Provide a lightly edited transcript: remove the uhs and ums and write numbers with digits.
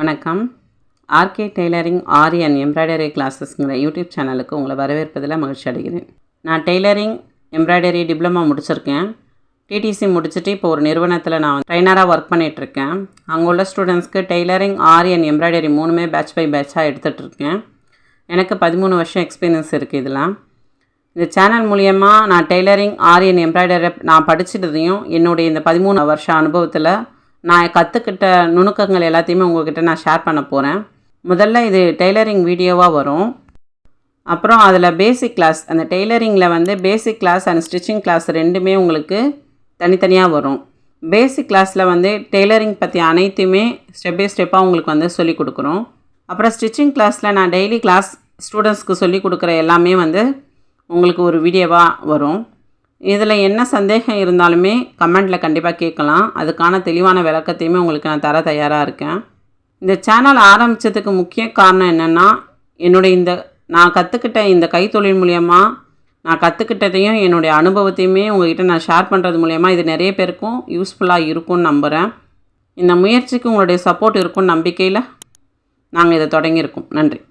வணக்கம். RK tailoring aari and embroidery கிளாஸஸ்ங்கிற YouTube சேனலுக்கு உங்களை வரவேற்பதில் மகிழ்ச்சி அடைகிறேன். நான் டெய்லரிங் எம்ப்ராய்டரி டிப்ளமா முடிச்சிருக்கேன். டிடிசி முடிச்சுட்டு இப்போ ஒரு நிறுவனத்தில் நான் ட்ரைனராக ஒர்க் பண்ணிகிட்ருக்கேன். அங்கே உள்ள ஸ்டூடெண்ட்ஸ்க்கு டெய்லரிங் ஆரி அண்ட் எம்ப்ராய்டரி மூணுமே பேட்ச் பை பேட்சாக எடுத்துகிட்ருக்கேன். எனக்கு 13 வருஷம் எக்ஸ்பீரியன்ஸ் இருக்குது. இதெல்லாம் இந்த சேனல் மூலியமாக நான் டெய்லரிங் ஆரி அண்ட் எம்ப்ராய்டரி நான் படிச்சுட்டதையும் என்னுடைய இந்த 13 வருஷ அனுபவத்தில் நான் கற்றுக்கிட்ட நுணுக்கங்கள் எல்லாத்தையுமே உங்கள்கிட்ட நான் ஷேர் பண்ண போகிறேன். முதல்ல இது டெய்லரிங் வீடியோவாக வரும். அப்புறம் அதில் பேசிக் கிளாஸ், அந்த டெய்லரிங்கில் basic class and stitching class ரெண்டுமே உங்களுக்கு தனித்தனியாக வரும். பேசிக் கிளாஸில் டெய்லரிங் பற்றி அனைத்துமே ஸ்டெப் பை ஸ்டெப்பாக உங்களுக்கு சொல்லிக் கொடுக்குறோம். அப்புறம் ஸ்டிச்சிங் கிளாஸில் நான் டெய்லி கிளாஸ் ஸ்டூடெண்ட்ஸ்க்கு சொல்லிக் கொடுக்குற எல்லாமே உங்களுக்கு ஒரு வீடியோவாக வரும். இதில் என்ன சந்தேகம் இருந்தாலுமே கமெண்டில் கண்டிப்பாக கேட்கலாம். அதுக்கான தெளிவான விளக்கத்தையுமே உங்களுக்கு நான் தர தயாராக இருக்கேன். இந்த சேனல் ஆரம்பித்ததுக்கு முக்கிய காரணம் என்னென்னா, நான் கற்றுக்கிட்ட இந்த கைத்தொழில் மூலியமாக நான் கற்றுக்கிட்டதையும் என்னுடைய அனுபவத்தையுமே உங்கள்கிட்ட நான் ஷேர் பண்ணுறது மூலயமா இது நிறைய பேருக்கும் யூஸ்ஃபுல்லாக இருக்கும்னு நம்புகிறேன். இந்த முயற்சிக்கு உங்களுடைய சப்போர்ட் இருக்கும்னு நம்பிக்கையில் நாங்கள் இதை தொடங்கியிருக்கோம். நன்றி.